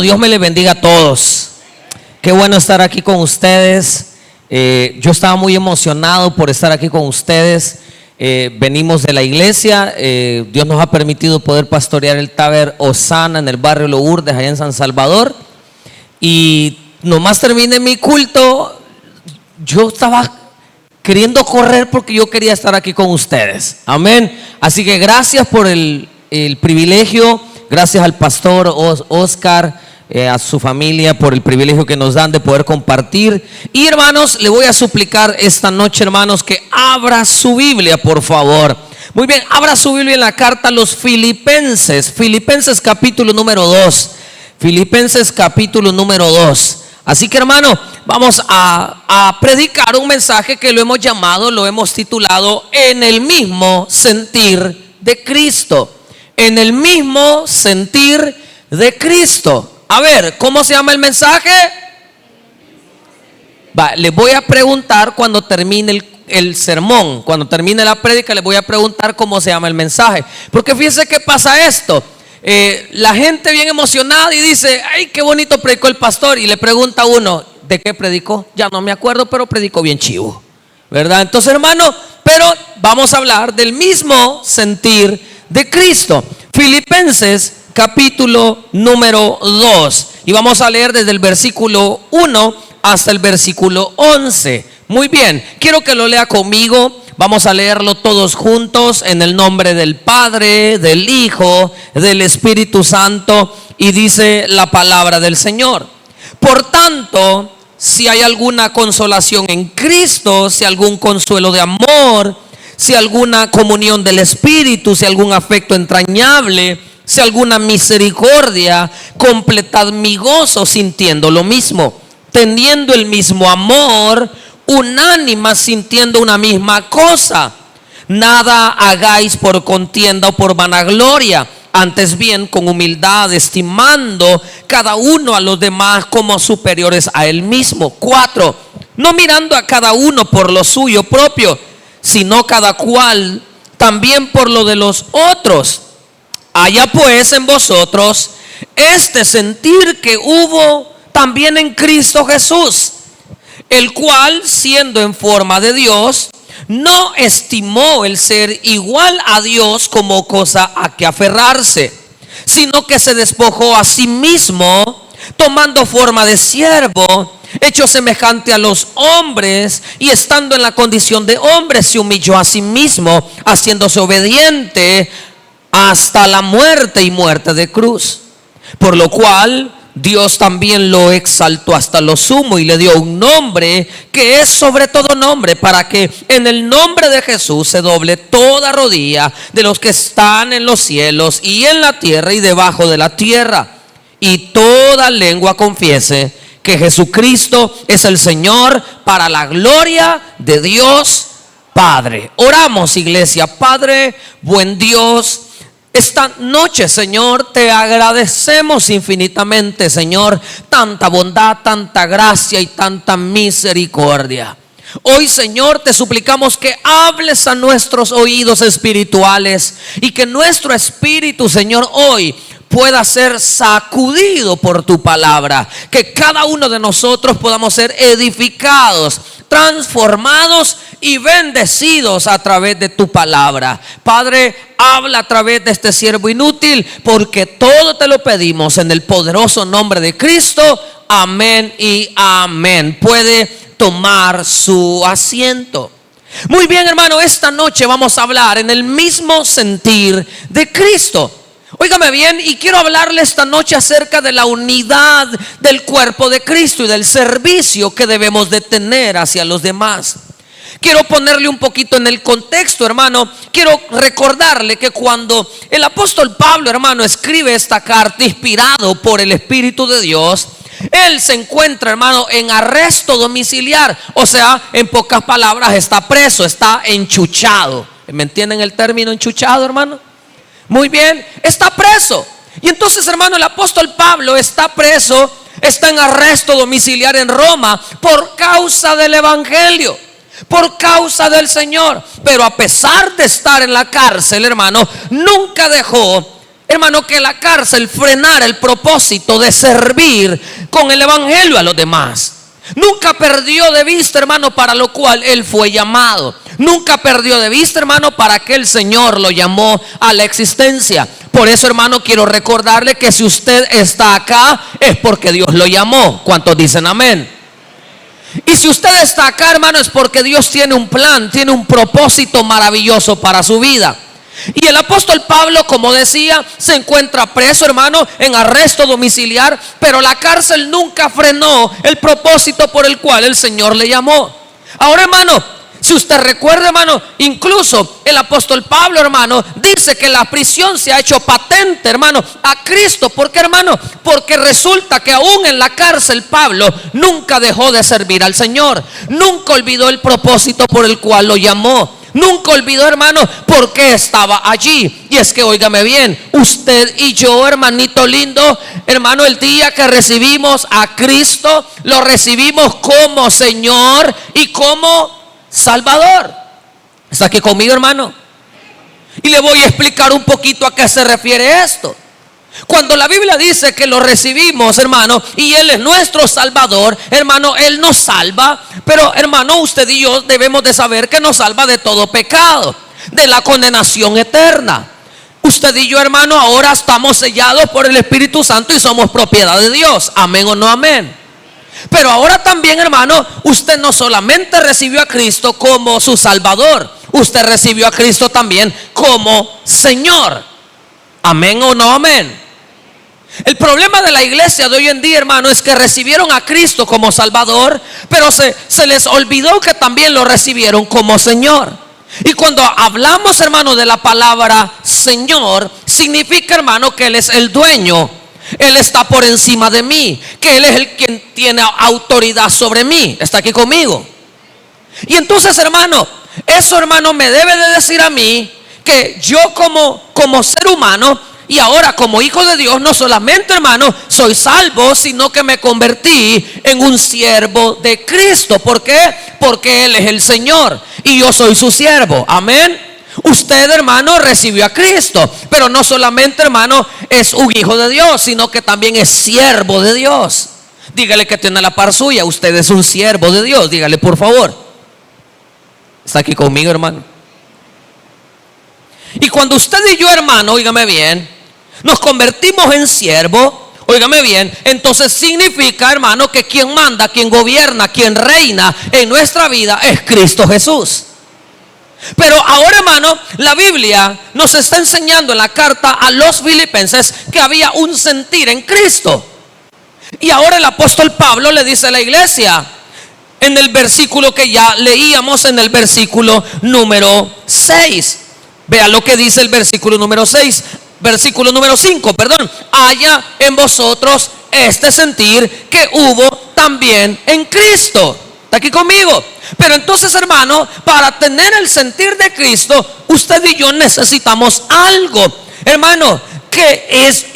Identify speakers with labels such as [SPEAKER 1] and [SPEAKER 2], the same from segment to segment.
[SPEAKER 1] hermano, Dios me les bendiga a todos. Qué bueno estar aquí con ustedes. Yo estaba muy emocionado por estar aquí con ustedes. Venimos de la iglesia. Dios nos ha permitido poder pastorear el Taber Osana en el barrio Lourdes, allá en San Salvador. Y nomás terminé mi culto, yo estaba queriendo correr porque yo quería estar aquí con ustedes. Amén. Así que gracias por el privilegio. Gracias al pastor Oscar, a su familia, por el privilegio que nos dan de poder compartir. Y hermanos, le voy a suplicar esta noche, hermanos, que abra su Biblia, por favor. Muy bien, abra su Biblia en la carta a los Filipenses. Filipenses capítulo número 2. Filipenses capítulo número 2. Así que, hermano, vamos a predicar un mensaje que lo hemos titulado En el mismo sentir de Cristo. En el mismo sentir de Cristo. A ver, ¿cómo se llama el mensaje? Les voy a preguntar cuando termine el sermón, cuando termine la prédica, les voy a preguntar cómo se llama el mensaje. Porque fíjense que pasa esto. La gente bien emocionada y dice: ay, qué bonito predicó el pastor. Y le pregunta a uno: ¿de qué predicó? Ya no me acuerdo, pero predicó bien chivo, ¿verdad? Entonces, hermano, pero vamos a hablar del mismo sentir de Cristo. Filipenses capítulo número 2. Y vamos a leer desde el versículo 1 hasta el versículo 11. Muy bien, quiero que lo lea conmigo. Vamos a leerlo todos juntos en el nombre del Padre, del Hijo, del Espíritu Santo. Y dice la palabra del Señor: por tanto, si hay alguna consolación en Cristo, si algún consuelo de amor, si alguna comunión del Espíritu, si algún afecto entrañable, si alguna misericordia, completad mi gozo sintiendo lo mismo, teniendo el mismo amor, unánimas, sintiendo una misma cosa. Nada hagáis por contienda o por vanagloria, antes bien con humildad, estimando cada uno a los demás como superiores a él mismo. 4. No mirando a cada uno por lo suyo propio, sino cada cual también por lo de los otros. Haya pues en vosotros este sentir que hubo también en Cristo Jesús, el cual, siendo en forma de Dios, no estimó el ser igual a Dios como cosa a que aferrarse, sino que se despojó a sí mismo, tomando forma de siervo, hecho semejante a los hombres, y estando en la condición de hombre, se humilló a sí mismo, haciéndose obediente hasta la muerte y muerte de cruz. Por lo cual Dios también lo exaltó hasta lo sumo y le dio un nombre que es sobre todo nombre, para que en el nombre de Jesús se doble toda rodilla de los que están en los cielos y en la tierra y debajo de la tierra, y toda lengua confiese que Jesucristo es el Señor, para la gloria de Dios Padre. Oramos, iglesia. Padre, buen Dios, esta noche, Señor, te agradecemos infinitamente, Señor, tanta bondad, tanta gracia y tanta misericordia. Hoy, Señor, te suplicamos que hables a nuestros oídos espirituales y que nuestro espíritu, Señor, hoy pueda ser sacudido por tu palabra, que cada uno de nosotros podamos ser edificados, transformados y bendecidos a través de tu palabra. Padre, habla a través de este siervo inútil, porque todo te lo pedimos en el poderoso nombre de Cristo. Amén y amén. Puede tomar su asiento. Muy bien, hermano, esta noche vamos a hablar en el mismo sentir de Cristo. Óigame bien, y quiero hablarle esta noche acerca de la unidad del cuerpo de Cristo y del servicio que debemos de tener hacia los demás. Quiero ponerle un poquito en el contexto, hermano. Quiero recordarle que cuando el apóstol Pablo, hermano, escribe esta carta inspirado por el Espíritu de Dios, él se encuentra, hermano, en arresto domiciliar. O sea, en pocas palabras, está preso, está enchuchado. ¿Me entienden el término enchuchado, hermano? Muy bien, está preso. Y entonces, hermano, el apóstol Pablo está preso, está en arresto domiciliar en Roma por causa del evangelio, por causa del Señor. Pero a pesar de estar en la cárcel, hermano, nunca dejó hermano, que la cárcel frenara el propósito de servir con el evangelio a los demás. Nunca perdió de vista, hermano, para lo cual él fue llamado. Nunca perdió de vista, hermano, para que el Señor lo llamó a la existencia. Por eso, hermano, quiero recordarle que si usted está acá es porque Dios lo llamó. ¿Cuántos dicen amén? Y si usted está acá, hermano, es porque Dios tiene un plan, tiene un propósito maravilloso para su vida. Y el apóstol Pablo, como decía, se encuentra preso, hermano, en arresto domiciliar, pero la cárcel nunca frenó el propósito por el cual el Señor le llamó. Ahora, hermano, si usted recuerda, hermano, incluso el apóstol Pablo, hermano, dice que la prisión se ha hecho patente, hermano, a Cristo. ¿Por qué, hermano? Porque resulta que aún en la cárcel Pablo nunca dejó de servir al Señor. Nunca olvidó el propósito por el cual lo llamó. Nunca olvidó, hermano, por qué estaba allí. Y es que, óigame bien, usted y yo, hermanito lindo, hermano, el día que recibimos a Cristo, lo recibimos como Señor y como Salvador. ¿Está aquí conmigo, hermano? Y le voy a explicar un poquito a qué se refiere esto. Cuando la Biblia dice que lo recibimos, hermano, y Él es nuestro Salvador, hermano, Él nos salva. Pero, hermano, usted y yo debemos de saber que nos salva de todo pecado, de la condenación eterna. Usted y yo, hermano, ahora estamos sellados por el Espíritu Santo y somos propiedad de Dios. Amén o no amén. Pero ahora también, hermano, usted no solamente recibió a Cristo como su Salvador, usted recibió a Cristo también como Señor. Amén o no amén. El problema de la iglesia de hoy en día, hermano, es que recibieron a Cristo como Salvador, pero se les olvidó que también lo recibieron como Señor. Y cuando hablamos, hermano, de la palabra Señor, significa, hermano, que Él es el dueño. Él está por encima de mí, que Él es el quien tiene autoridad sobre mí. ¿Está aquí conmigo? Y entonces, hermano, eso, hermano, me debe de decir a mí que yo como ser humano y ahora como hijo de Dios, no solamente, hermano, soy salvo, sino que me convertí en un siervo de Cristo. ¿Por qué? Porque Él es el Señor y yo soy su siervo. Amén. Usted, hermano, recibió a Cristo, pero no solamente, hermano, es un hijo de Dios, sino que también es siervo de Dios. Dígale que tiene la par suya, usted es un siervo de Dios. Dígale, por favor. ¿Está aquí conmigo, hermano? Y cuando usted y yo, hermano, óigame bien, nos convertimos en siervo, óigame bien, entonces significa, hermano, que quien manda, quien gobierna, quien reina en nuestra vida es Cristo Jesús. Pero ahora, hermano, la Biblia nos está enseñando en la carta a los Filipenses que había un sentir en Cristo. Y ahora el apóstol Pablo le dice a la iglesia, en el versículo que ya leíamos, en el versículo número 6. Vea lo que dice el versículo número 6, versículo número 5, perdón. Haya en vosotros este sentir que hubo también en Cristo. ¿Está aquí conmigo? Pero entonces, hermano, para tener el sentir de Cristo, usted y yo necesitamos algo, hermano, que es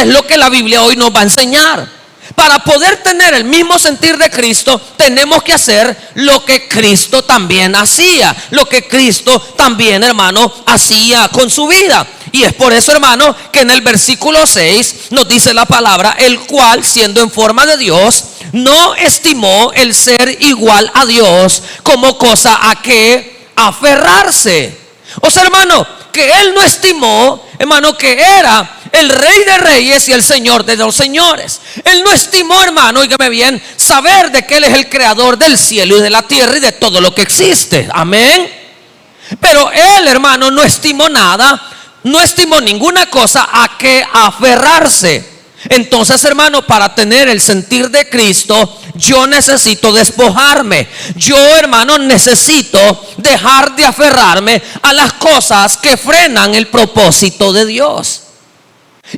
[SPEAKER 1] lo que la Biblia hoy nos va a enseñar. Para poder tener el mismo sentir de Cristo, tenemos que hacer lo que Cristo también hacía, lo que Cristo también, hermano, hacía con su vida. Y es por eso, hermano, que en el versículo 6 nos dice la palabra, el cual, siendo en forma de Dios, no estimó el ser igual a Dios como cosa a que aferrarse. O sea, hermano, que Él no estimó, hermano, que era el Rey de Reyes y el Señor de los Señores. Él no estimó, hermano, óigame bien, saber de que Él es el creador del cielo y de la tierra y de todo lo que existe. Amén. Pero Él, hermano, no estimó nada, no estimó ninguna cosa a que aferrarse. Entonces, hermano, para tener el sentir de Cristo, yo necesito despojarme. Yo, hermano, necesito dejar de aferrarme a las cosas que frenan el propósito de Dios.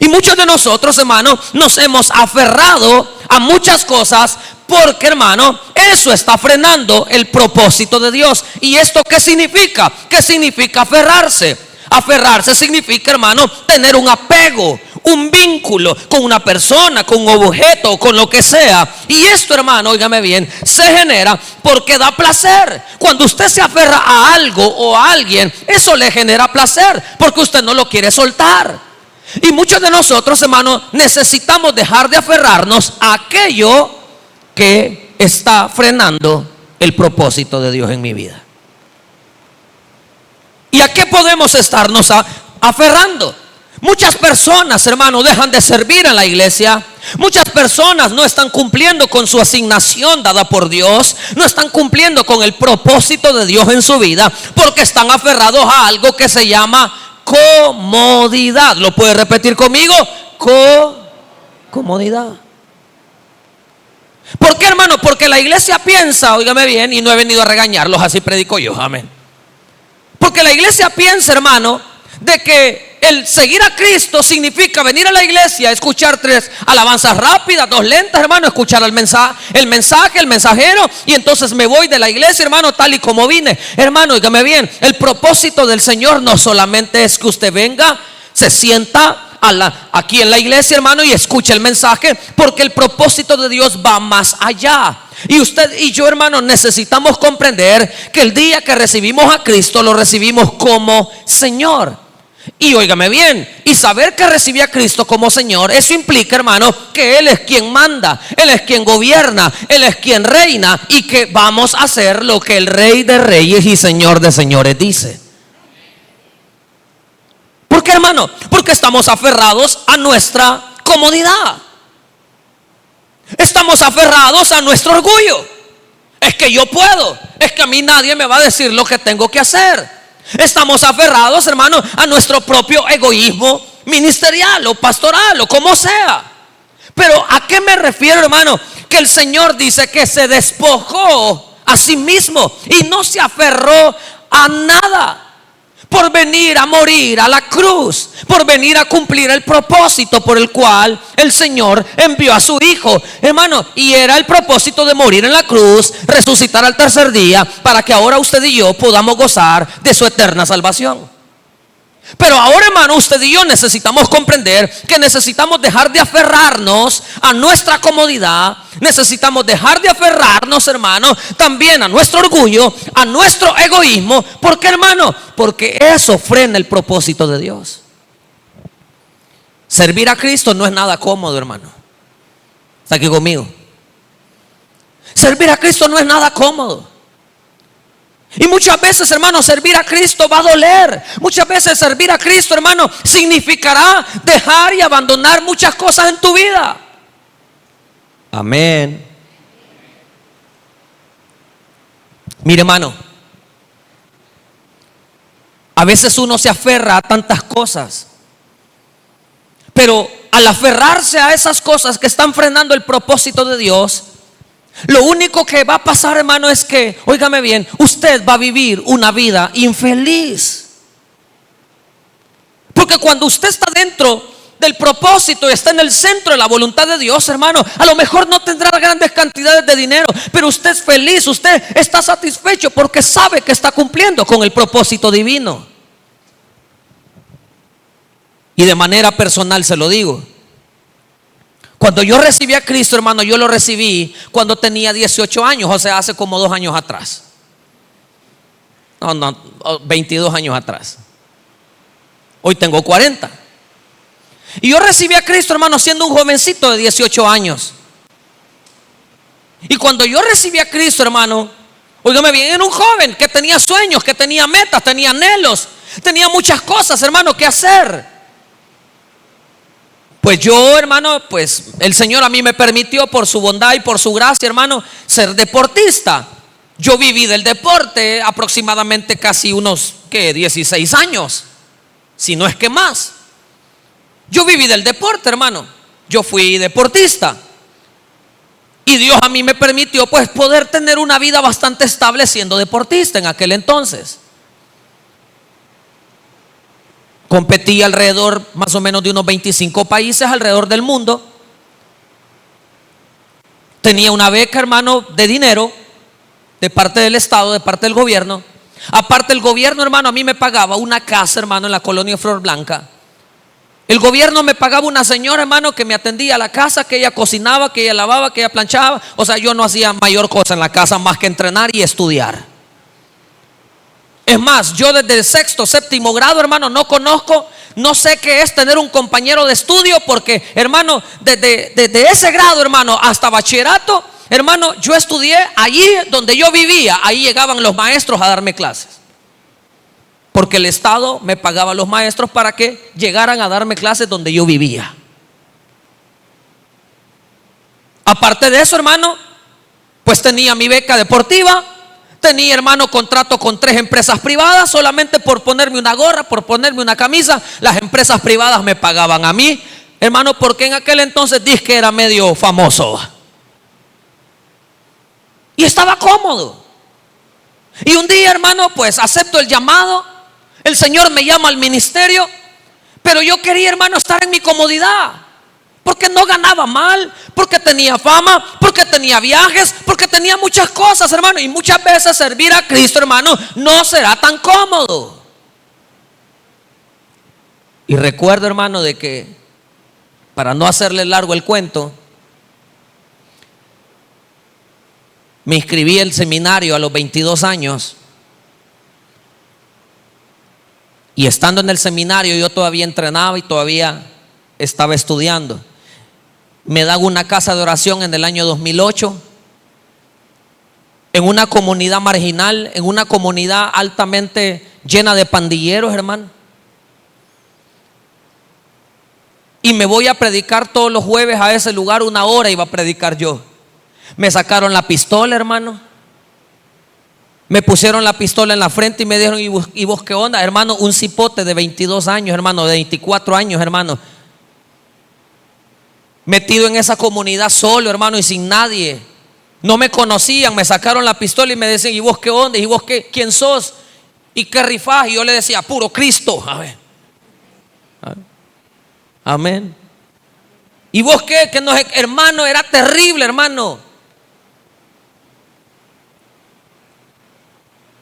[SPEAKER 1] Y muchos de nosotros, hermano, nos hemos aferrado a muchas cosas porque, hermano, eso está frenando el propósito de Dios. ¿Y esto qué significa? ¿Qué significa aferrarse? Aferrarse significa, hermano, tener un apego, un vínculo con una persona, con un objeto, con lo que sea. Y esto, hermano, óigame bien, se genera porque da placer. Cuando usted se aferra a algo o a alguien, eso le genera placer porque usted no lo quiere soltar. Y muchos de nosotros, hermanos, necesitamos dejar de aferrarnos a aquello que está frenando el propósito de Dios en mi vida. ¿Y a qué podemos estarnos aferrando? Muchas personas, hermanos, dejan de servir en la iglesia. Muchas personas no están cumpliendo con su asignación dada por Dios. No están cumpliendo con el propósito de Dios en su vida, porque están aferrados a algo que se llama comodidad. ¿Lo puede repetir conmigo? Comodidad. ¿Por qué, hermano? Porque la iglesia piensa, óigame bien, y no he venido a regañarlos, así predico yo, amén. Porque la iglesia piensa, hermano, de que el seguir a Cristo significa venir a la iglesia, escuchar 3 alabanzas rápidas, 2 lentas, hermano, escuchar el mensajero, y entonces me voy de la iglesia, hermano, tal y como vine. Hermano, óigame bien, el propósito del Señor no solamente es que usted venga, se sienta aquí en la iglesia, hermano, y escuche el mensaje, porque el propósito de Dios va más allá. Y usted y yo, hermano, necesitamos comprender que el día que recibimos a Cristo, lo recibimos como Señor. Y óigame bien, y saber que recibí a Cristo como Señor, eso implica, hermano, que Él es quien manda, Él es quien gobierna, Él es quien reina, y que vamos a hacer lo que el Rey de Reyes y Señor de Señores dice. ¿Por qué, hermano? Porque estamos aferrados a nuestra comodidad. Estamos aferrados a nuestro orgullo. Es que yo puedo, es que a mí nadie me va a decir lo que tengo que hacer. Estamos aferrados, hermano, a nuestro propio egoísmo ministerial o pastoral o como sea. Pero ¿a qué me refiero, hermano? Que el Señor dice que se despojó a sí mismo y no se aferró a nada por venir a morir a la cruz, por venir a cumplir el propósito por el cual el Señor envió a su Hijo, hermano. Y era el propósito de morir en la cruz, resucitar al tercer día, para que ahora usted y yo podamos gozar de su eterna salvación. Pero ahora, hermano, usted y yo necesitamos comprender que necesitamos dejar de aferrarnos a nuestra comodidad. Necesitamos dejar de aferrarnos, hermano, también a nuestro orgullo, a nuestro egoísmo. ¿Por qué, hermano? Porque eso frena el propósito de Dios. Servir a Cristo no es nada cómodo, hermano. ¿Está aquí conmigo? Servir a Cristo no es nada cómodo. Y muchas veces, hermano, servir a Cristo va a doler. Muchas veces servir a Cristo, hermano, significará dejar y abandonar muchas cosas en tu vida. Amén. Mire, hermano, a veces uno se aferra a tantas cosas, pero al aferrarse a esas cosas que están frenando el propósito de Dios, lo único que va a pasar, hermano, es que, óigame bien, usted va a vivir una vida infeliz. Porque cuando usted está dentro del propósito y está en el centro de la voluntad de Dios, hermano, a lo mejor no tendrá grandes cantidades de dinero, pero usted es feliz, usted está satisfecho porque sabe que está cumpliendo con el propósito divino. Y de manera personal se lo digo. Cuando yo recibí a Cristo, hermano, yo lo recibí cuando tenía 18 años, o sea, hace como 2 años atrás. No, 22 años atrás. Hoy tengo 40. Y yo recibí a Cristo, hermano, siendo un jovencito de 18 años. Y cuando yo recibí a Cristo, hermano, óigame bien, era un joven que tenía sueños, que tenía metas, tenía anhelos, tenía muchas cosas, hermano, que hacer. Pues yo, hermano, pues el Señor a mí me permitió por su bondad y por su gracia, hermano, ser deportista. Yo viví del deporte aproximadamente casi unos, 16 años, si no es que más. Yo viví del deporte, hermano. Yo fui deportista. Y Dios a mí me permitió pues poder tener una vida bastante estable siendo deportista en aquel entonces. Competí alrededor más o menos de unos 25 países alrededor del mundo. Tenía una beca, hermano, de dinero de parte del Estado, de parte del gobierno. Aparte el gobierno, hermano, a mí me pagaba una casa, hermano, en la colonia Flor Blanca. El gobierno me pagaba una señora, hermano, que me atendía a la casa, que ella cocinaba, que ella lavaba, que ella planchaba. O sea, yo no hacía mayor cosa en la casa más que entrenar y estudiar. Es más, yo desde el 6º, 7º grado, hermano, no conozco no sé qué es tener un compañero de estudio, porque, hermano, desde ese grado, hermano, hasta bachillerato, hermano, yo estudié allí donde yo vivía. Ahí llegaban los maestros a darme clases, porque el Estado me pagaba a los maestros para que llegaran a darme clases donde yo vivía. Aparte de eso, hermano, pues tenía mi beca deportiva. Tenía, hermano, contrato con 3 empresas privadas. Solamente por ponerme una gorra, por ponerme una camisa, las empresas privadas me pagaban a mí, hermano, porque en aquel entonces dije que era medio famoso. Y estaba cómodo. Y un día, hermano, pues acepto el llamado. El Señor me llama al ministerio. Pero yo quería, hermano, estar en mi comodidad, porque no ganaba mal, porque tenía fama, porque tenía viajes, porque tenía muchas cosas, hermano. Y muchas veces servir a Cristo, hermano, no será tan cómodo. Y recuerdo, hermano, de que, para no hacerle largo el cuento, me inscribí al seminario a los 22 años. Y estando en el seminario, yo todavía entrenaba y todavía estaba estudiando. Me dan una casa de oración en el año 2008, en una comunidad marginal, en una comunidad altamente llena de pandilleros, hermano. Y me voy a predicar todos los jueves a ese lugar. 1 hora iba a predicar yo. Me sacaron la pistola, hermano. Me pusieron la pistola en la frente y me dijeron: ¿y vos qué onda, hermano? Un cipote de 22 años, hermano, de 24 años, hermano, metido en esa comunidad solo, hermano, y sin nadie. No me conocían, me sacaron la pistola y me decían: ¿y vos qué onda? ¿Y vos quién sos? ¿Y qué rifás? Y yo le decía: puro Cristo. A ver. Amén. ¿Y vos qué? Que no, hermano, era terrible, hermano.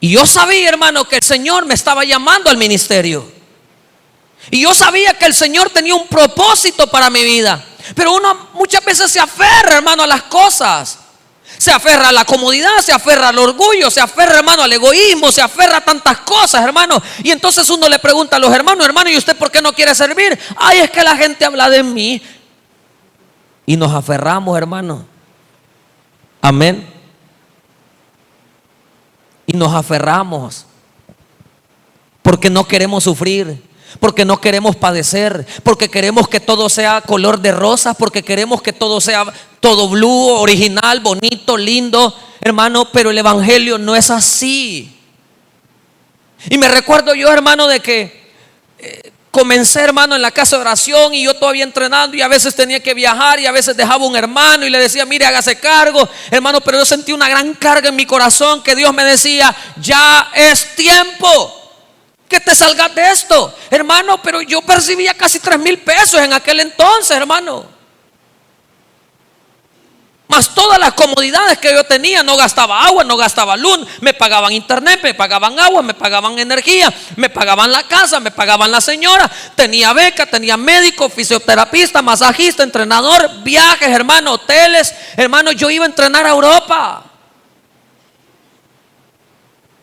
[SPEAKER 1] Y yo sabía, hermano, que el Señor me estaba llamando al ministerio. Y yo sabía que el Señor tenía un propósito para mi vida. Pero uno muchas veces se aferra, hermano, a las cosas. Se aferra a la comodidad, se aferra al orgullo, se aferra, hermano, al egoísmo, se aferra a tantas cosas, hermano. Y entonces uno le pregunta a los hermanos: hermano, ¿y usted por qué no quiere servir? Ay, es que la gente habla de mí. Y nos aferramos, hermano. Amén. Y nos aferramos porque no queremos sufrir, porque no queremos padecer, porque queremos que todo sea color de rosas, porque queremos que todo sea todo blue, original, bonito, lindo, hermano. Pero el evangelio no es así. Y me recuerdo yo, hermano, de que comencé, hermano, en la casa de oración, y yo todavía entrenando, y a veces tenía que viajar, y a veces dejaba un hermano y le decía: mire, hágase cargo, hermano. Pero yo sentí una gran carga en mi corazón, que Dios me decía: ya es tiempo que te salgas de esto, hermano. Pero yo percibía casi 3,000 pesos en aquel entonces, hermano. Más todas las comodidades que yo tenía. No gastaba agua, no gastaba luz, me pagaban internet, me pagaban agua, me pagaban energía, me pagaban la casa, me pagaban la señora. Tenía beca, tenía médico, fisioterapista, masajista, entrenador, viajes, hermano, hoteles, hermano. Yo iba a entrenar a Europa.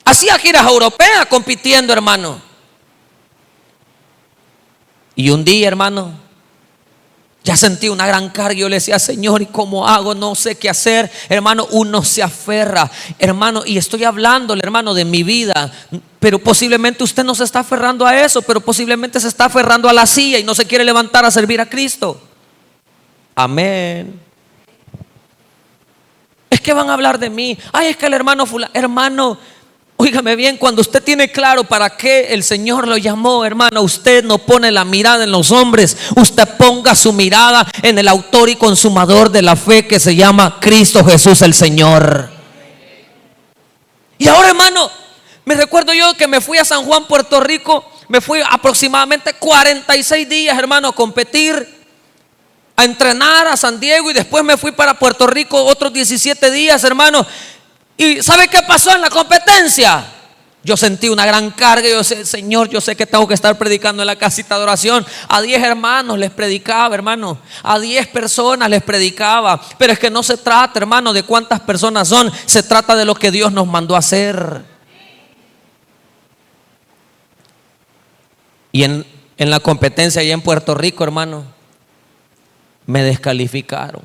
[SPEAKER 1] Hacía giras europeas compitiendo, hermano. Y un día, hermano, ya sentí una gran carga. Yo le decía: Señor, ¿y cómo hago? No sé qué hacer, hermano. Uno se aferra, hermano. Y estoy hablándole, hermano, de mi vida. Pero posiblemente usted no se está aferrando a eso, pero posiblemente se está aferrando a la silla y no se quiere levantar a servir a Cristo. Amén. Es que van a hablar de mí. Ay, es que el hermano fulano. Hermano, óigame bien, cuando usted tiene claro para qué el Señor lo llamó, hermano, usted no pone la mirada en los hombres. Usted ponga su mirada en el autor y consumador de la fe, que se llama Cristo Jesús el Señor. Y ahora, hermano, me recuerdo yo que me fui a San Juan, Puerto Rico. Me fui aproximadamente 46 días, hermano, a competir, a entrenar a San Diego. Y después me fui para Puerto Rico otros 17 días, hermano. ¿Y sabe qué pasó en la competencia? Yo sentí una gran carga. Yo sé: Señor, yo sé que tengo que estar predicando en la casita de oración. A 10 hermanos les predicaba, hermano. A 10 personas les predicaba. Pero es que no se trata, hermano, de cuántas personas son. Se trata de lo que Dios nos mandó a hacer. Y en En la competencia allá en Puerto Rico, hermano, me descalificaron.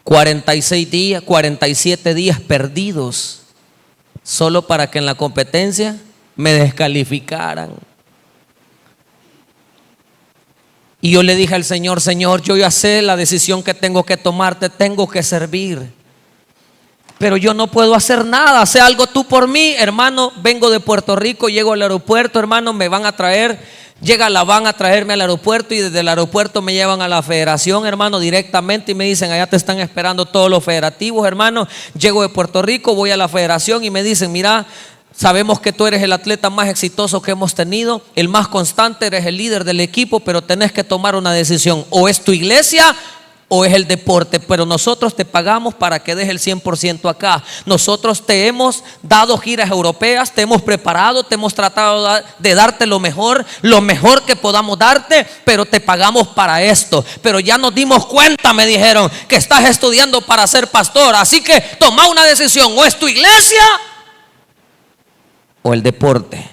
[SPEAKER 1] 46 días, 47 días perdidos, solo para que en la competencia me descalificaran. Y yo le dije al Señor: Señor, yo ya sé la decisión que tengo que tomar, te tengo que servir, pero yo no puedo hacer nada. Haz algo tú por mí, hermano. Vengo de Puerto Rico, llego al aeropuerto, hermano, me van a traer. Llega la van a traerme al aeropuerto y desde el aeropuerto me llevan a la federación, hermano, directamente, y me dicen: allá te están esperando todos los federativos, hermano. Llego de Puerto Rico, voy a la federación y me dicen: mira, sabemos que tú eres el atleta más exitoso que hemos tenido, el más constante, eres el líder del equipo, pero tenés que tomar una decisión: o es tu iglesia o es el deporte, pero nosotros te pagamos para que des el 100% acá. Nosotros te hemos dado giras europeas, te hemos preparado, te hemos tratado de darte lo mejor que podamos darte, pero te pagamos para esto. Pero ya nos dimos cuenta, me dijeron, que estás estudiando para ser pastor, así que toma una decisión: o es tu iglesia o el deporte.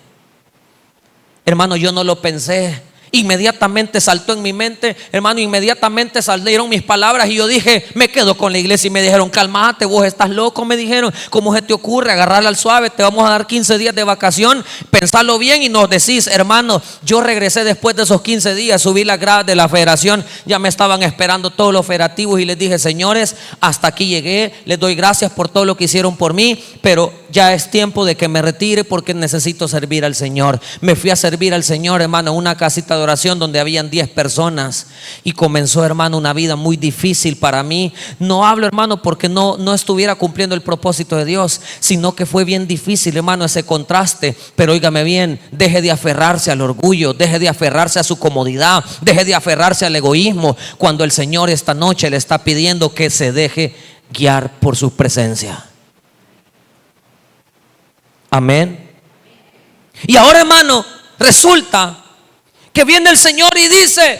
[SPEAKER 1] Hermano, yo no lo pensé. Inmediatamente saltó en mi mente, hermano, inmediatamente salieron mis palabras y yo dije: me quedo con la iglesia. Y me dijeron: cálmate, vos estás loco, me dijeron. ¿Cómo se te ocurre agarrarla al suave? Te vamos a dar 15 días de vacación, pensalo bien y nos decís. Hermano, yo regresé después de esos 15 días, subí las gradas de la federación, ya me estaban esperando todos los federativos y les dije: señores, hasta aquí llegué, les doy gracias por todo lo que hicieron por mí, pero ya es tiempo de que me retire porque necesito servir al Señor. Me fui a servir al Señor, hermano, en una casita de oración donde habían 10 personas y comenzó, hermano, una vida muy difícil para mí. No hablo, hermano, porque no estuviera cumpliendo el propósito de Dios, sino que fue bien difícil, hermano, ese contraste. Pero óigame bien, deje de aferrarse al orgullo, deje de aferrarse a su comodidad, deje de aferrarse al egoísmo, cuando el Señor esta noche le está pidiendo que se deje guiar por su presencia. Amén. Y ahora, hermano, resulta que viene el Señor y dice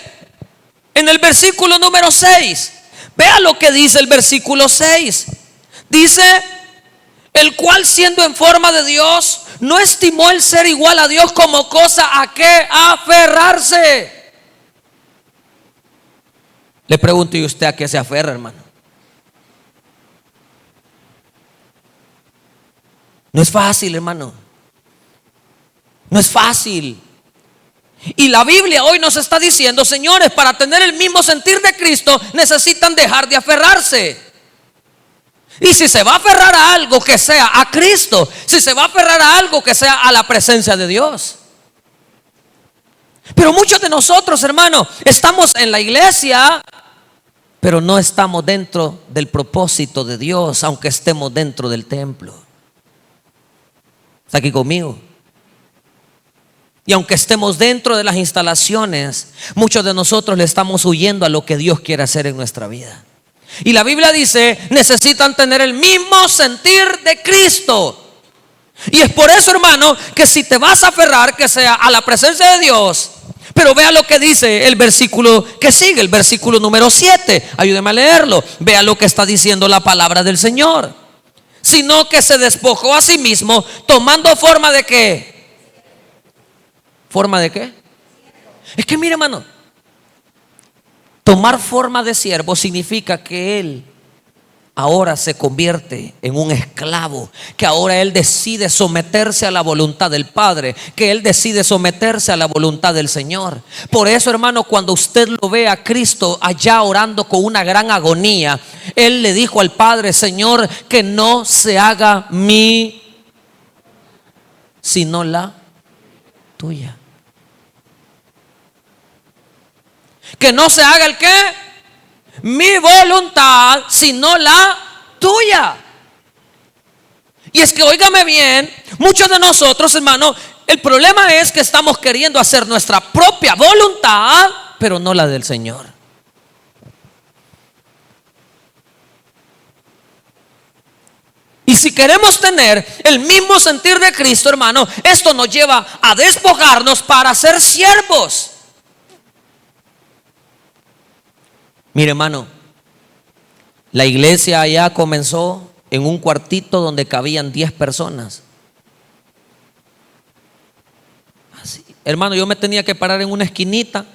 [SPEAKER 1] en el versículo número 6, vea lo que dice el versículo 6. Dice: el cual, siendo en forma de Dios, no estimó el ser igual a Dios como cosa a que aferrarse. Le pregunto: ¿y usted a qué se aferra, hermano? No es fácil, hermano. No es fácil. Y la Biblia hoy nos está diciendo: señores, para tener el mismo sentir de Cristo necesitan dejar de aferrarse. Y si se va a aferrar a algo, que sea a Cristo. Si se va a aferrar a algo, que sea a la presencia de Dios. Pero muchos de nosotros, hermano, estamos en la iglesia, pero no estamos dentro del propósito de Dios, aunque estemos dentro del templo. ¿Está aquí conmigo? Y aunque estemos dentro de las instalaciones, muchos de nosotros le estamos huyendo a lo que Dios quiere hacer en nuestra vida. Y la Biblia dice: necesitan tener el mismo sentir de Cristo. Y es por eso, hermano, que si te vas a aferrar, que sea a la presencia de Dios. Pero vea lo que dice el versículo que sigue, el versículo número 7. Ayúdeme a leerlo. Vea lo que está diciendo la palabra del Señor. Sino que se despojó a sí mismo, tomando forma de ¿qué? ¿Forma de qué? Es que mire, hermano, tomar forma de siervo significa que él ahora se convierte en un esclavo, que ahora él decide someterse a la voluntad del Padre, que él decide someterse a la voluntad del Señor. Por eso, hermano, cuando usted lo ve a Cristo allá orando con una gran agonía, él le dijo al Padre: Señor, que no se haga mi, sino la tuya. Que no se haga el qué, mi voluntad, sino la tuya. Y es que, óigame bien, muchos de nosotros, hermano, el problema es que estamos queriendo hacer nuestra propia voluntad, pero no la del Señor. Y si queremos tener el mismo sentir de Cristo, hermano, esto nos lleva a despojarnos para ser siervos. Mire, hermano, la iglesia allá comenzó en un cuartito donde cabían 10 personas. Así. Hermano, yo me tenía que parar en una esquinita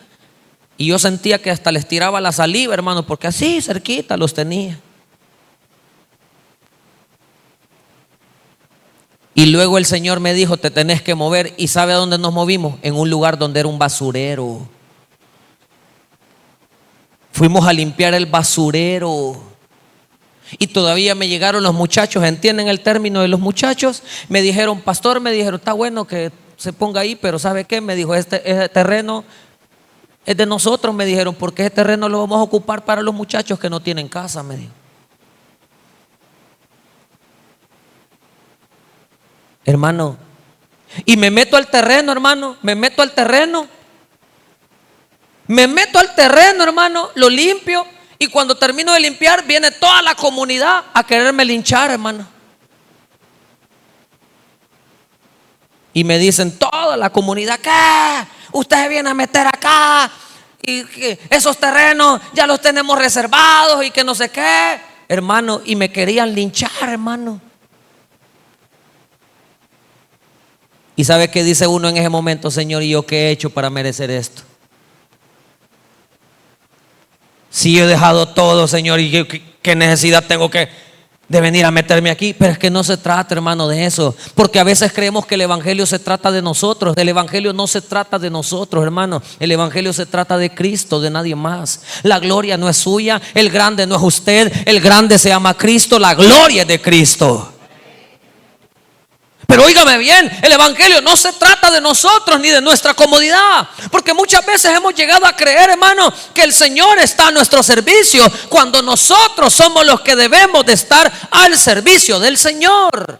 [SPEAKER 1] y yo sentía que hasta les tiraba la saliva, hermano, porque así cerquita los tenía. Y luego el Señor me dijo, te tenés que mover. ¿Y sabe a dónde nos movimos? En un lugar donde era un basurero. Fuimos a limpiar el basurero. Y todavía me llegaron los muchachos, ¿entienden el término de los muchachos? Me dijeron, pastor, me dijeron, está bueno que se ponga ahí, pero ¿sabe qué? Me dijo, este terreno es de nosotros, me dijeron, porque ese terreno lo vamos a ocupar para los muchachos que no tienen casa, me dijo. Hermano, y me meto al terreno, hermano, me meto al terreno, hermano, lo limpio, y cuando termino de limpiar viene toda la comunidad a quererme linchar, hermano. Y me dicen toda la comunidad, ¿qué? Usted se viene a meter acá y que esos terrenos ya los tenemos reservados y que no sé qué, hermano, y me querían linchar, hermano. ¿Y sabe qué dice uno en ese momento? Señor, ¿y yo qué he hecho para merecer esto? Si yo he dejado todo, Señor, ¿y qué necesidad tengo de venir a meterme aquí? Pero es que no se trata, hermano, de eso. Porque a veces creemos que el evangelio se trata de nosotros. El evangelio no se trata de nosotros, hermano. El evangelio se trata de Cristo, de nadie más. La gloria no es suya, el grande no es usted. El grande se llama Cristo, la gloria es de Cristo. Pero óigame bien, el evangelio no se trata de nosotros ni de nuestra comodidad, porque muchas veces hemos llegado a creer, hermano, que el Señor está a nuestro servicio, cuando nosotros somos los que debemos de estar al servicio del Señor.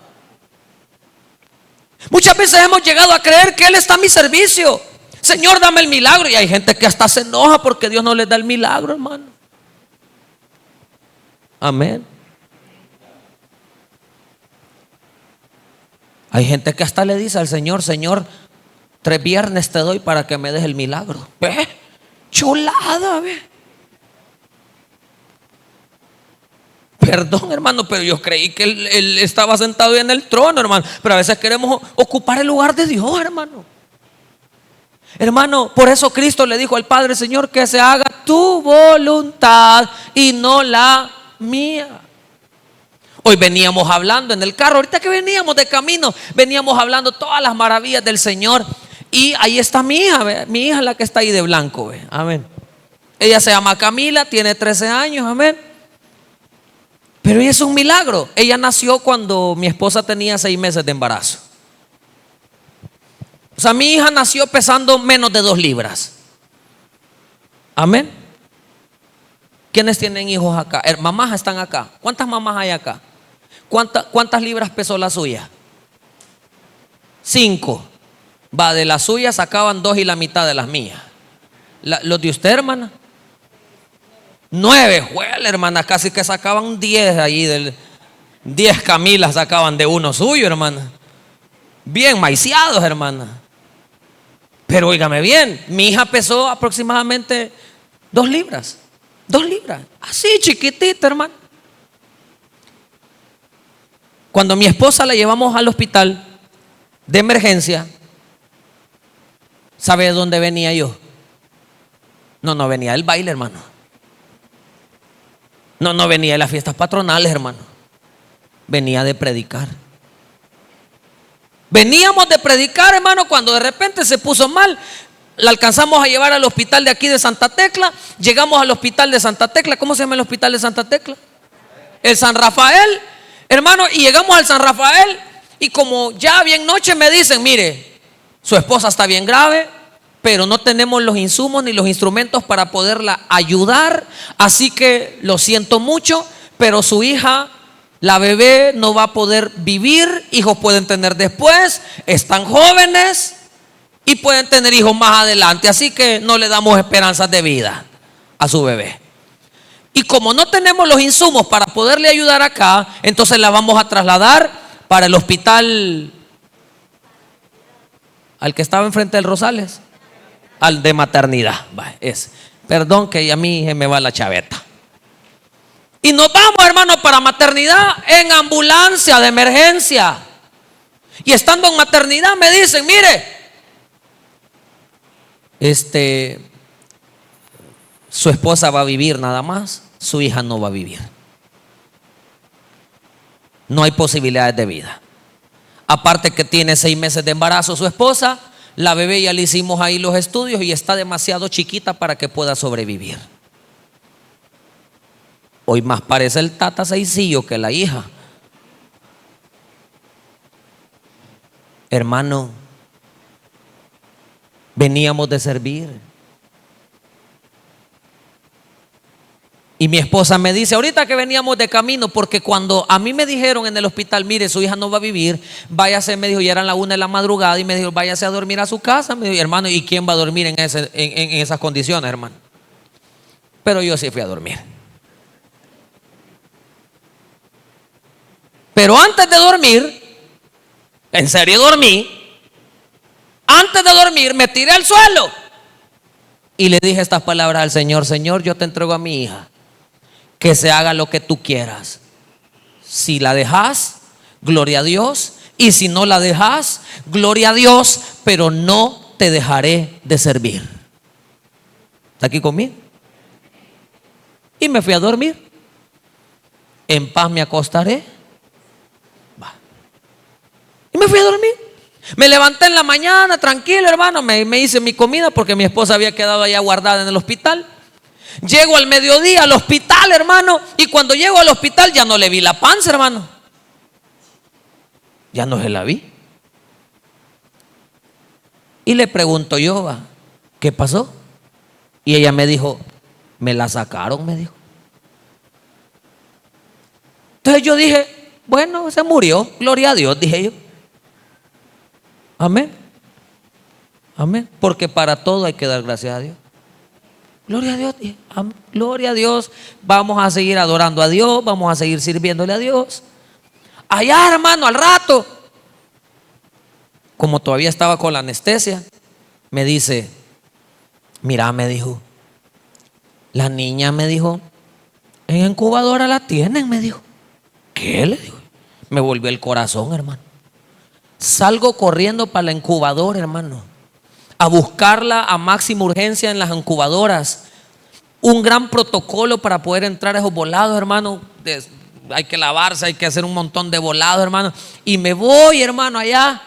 [SPEAKER 1] Muchas veces hemos llegado a creer que Él está a mi servicio. Señor, dame el milagro. Y hay gente que hasta se enoja porque Dios no les da el milagro, hermano. Amén. Hay gente que hasta le dice al Señor, Señor, 3 viernes te doy para que me des el milagro. ¿Ve? Chulada, ve. Perdón, hermano, pero yo creí que él estaba sentado en el trono, hermano. Pero a veces queremos ocupar el lugar de Dios, hermano. Hermano, por eso Cristo le dijo al Padre, Señor, que se haga tu voluntad y no la mía. Hoy veníamos hablando en el carro, ahorita que veníamos de camino, veníamos hablando todas las maravillas del Señor. Y ahí está mi hija, ¿ve? Mi hija la que está ahí de blanco, ¿ve? Amén. Ella se llama Camila, tiene 13 años, amén. Pero ella es un milagro. Ella nació cuando mi esposa tenía 6 meses de embarazo. O sea, mi hija nació pesando menos de 2 libras. Amén. ¿Quiénes tienen hijos acá? Mamás están acá. ¿Cuántas mamás hay acá? ¿Cuántas libras pesó la suya? 5. Va, de las suyas sacaban 2 y la mitad de las mías. ¿Los de usted, hermana? 9. Juela, hermana, casi que sacaban 10 ahí. 10 Camilas sacaban de uno suyo, hermana. Bien maiciados, hermana. Pero óigame bien, mi hija pesó aproximadamente 2 libras. 2 libras, así chiquitita, hermano. Cuando mi esposa la llevamos al hospital de emergencia, ¿sabe de dónde venía yo? No venía del baile, hermano. No venía de las fiestas patronales, hermano. Venía de predicar. Veníamos de predicar, hermano, cuando de repente se puso mal. La alcanzamos a llevar al hospital de aquí de Santa Tecla. Llegamos al hospital de Santa Tecla. ¿Cómo se llama el hospital de Santa Tecla? El San Rafael, hermano. Y llegamos al San Rafael. Y como ya bien noche me dicen, mire, su esposa está bien grave, pero no tenemos los insumos ni los instrumentos para poderla ayudar. Así que lo siento mucho, pero su hija, la bebé, no va a poder vivir. Hijos pueden tener después. Están jóvenes y pueden tener hijos más adelante. Así que no le damos esperanzas de vida a su bebé. Y como no tenemos los insumos para poderle ayudar acá, entonces la vamos a trasladar para el hospital al que estaba enfrente del Rosales, al de maternidad. Perdón que a mí me va la chaveta. Y nos vamos, hermano, para maternidad en ambulancia de emergencia. Y estando en maternidad me dicen, mire, Su esposa va a vivir nada más, su hija no va a vivir. No hay posibilidades de vida. Aparte que tiene 6 meses de embarazo su esposa, la bebé ya le hicimos ahí los estudios y está demasiado chiquita para que pueda sobrevivir. Hoy más parece el tata Seicillo que la hija. Hermano, veníamos de servir. Y mi esposa me dice, ahorita que veníamos de camino, porque cuando a mí me dijeron en el hospital, mire, su hija no va a vivir, váyase, me dijo, ya eran las 1 de la madrugada, y me dijo, váyase a dormir a su casa. Me dijo, hermano, ¿y quién va a dormir en esas condiciones, hermano? Pero yo sí fui a dormir. Pero antes de dormir, en serio dormí, antes de dormir me tiré al suelo y le dije estas palabras al Señor: Señor, yo te entrego a mi hija, que se haga lo que tú quieras. Si la dejas, gloria a Dios, y si no la dejas, gloria a Dios, pero no te dejaré de servir. ¿Está aquí conmigo? Y me fui a dormir. En paz me acostaré. Y me fui a dormir. Me levanté en la mañana, tranquilo, hermano. Me hice mi comida porque mi esposa había quedado allá guardada en el hospital. Llego al mediodía al hospital, hermano, y cuando llego al hospital ya no le vi la panza, hermano. Ya no se la vi. Y le pregunto yo, ¿qué pasó? Y ella me dijo, me la sacaron, me dijo. Entonces yo dije, bueno, se murió, gloria a Dios, dije yo. Amén. Amén. Porque para todo hay que dar gracias a Dios. Gloria a Dios, gloria a Dios. Vamos a seguir adorando a Dios, vamos a seguir sirviéndole a Dios. Allá, hermano, al rato, como todavía estaba con la anestesia, me dice, mira, me dijo, la niña, me dijo, en incubadora la tienen, me dijo. ¿Qué? Le digo. Me volvió el corazón, hermano. Salgo corriendo para la incubadora, hermano, a buscarla a máxima urgencia en las incubadoras. Un gran protocolo para poder entrar a esos volados, hermano. Hay que lavarse, hay que hacer un montón de volados, hermano. Y me voy, hermano, allá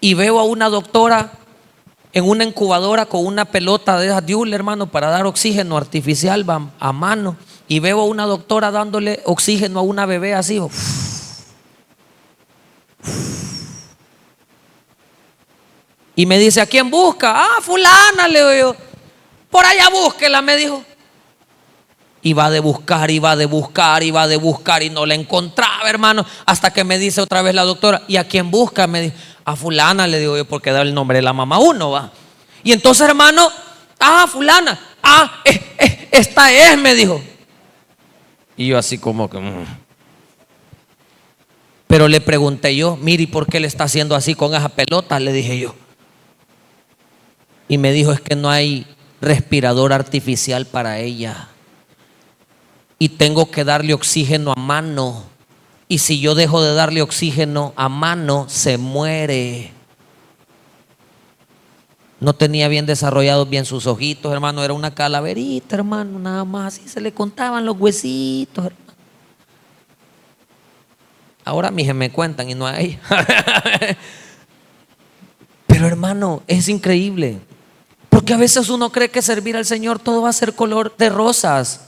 [SPEAKER 1] y veo a una doctora en una incubadora con una pelota de esas Diul, hermano, para dar oxígeno artificial a mano. Y veo a una doctora dándole oxígeno a una bebé así. Y me dice, ¿a quién busca? Ah, fulana, le digo yo. Por allá búsquela, me dijo. Y va de buscar, y va de buscar, y va de buscar, y no la encontraba, hermano. Hasta que me dice otra vez la doctora, ¿y a quién busca? Me dice, a fulana, le digo yo, porque da el nombre de la mamá uno, va. Y entonces, hermano, fulana, esta es, me dijo. Y yo así como que Pero le pregunté yo, mire, ¿y por qué le está haciendo así con esa pelota? Le dije yo. Y me dijo, es que no hay respirador artificial para ella. Y tengo que darle oxígeno a mano. Y si yo dejo de darle oxígeno a mano, se muere. No tenía bien desarrollados bien sus ojitos, hermano. Era una calaverita, hermano, nada más. Y se le contaban los huesitos, hermano. Ahora a mí se me cuentan y no a ella. Pero, hermano, es increíble. Porque a veces uno cree que servir al Señor todo va a ser color de rosas.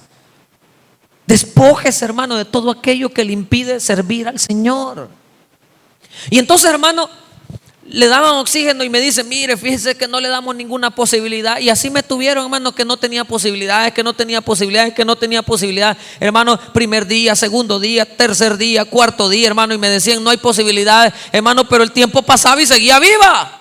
[SPEAKER 1] Despójese, hermano, de todo aquello que le impide servir al Señor. Y entonces, hermano, le daban oxígeno y me dice, mire, fíjese que no le damos ninguna posibilidad. Y así me tuvieron, hermano, que no tenía posibilidades, que no tenía posibilidades, que no tenía posibilidades. Hermano, primer día, segundo día, tercer día, cuarto día, hermano, y me decían, no hay posibilidades, hermano, pero el tiempo pasaba y seguía viva.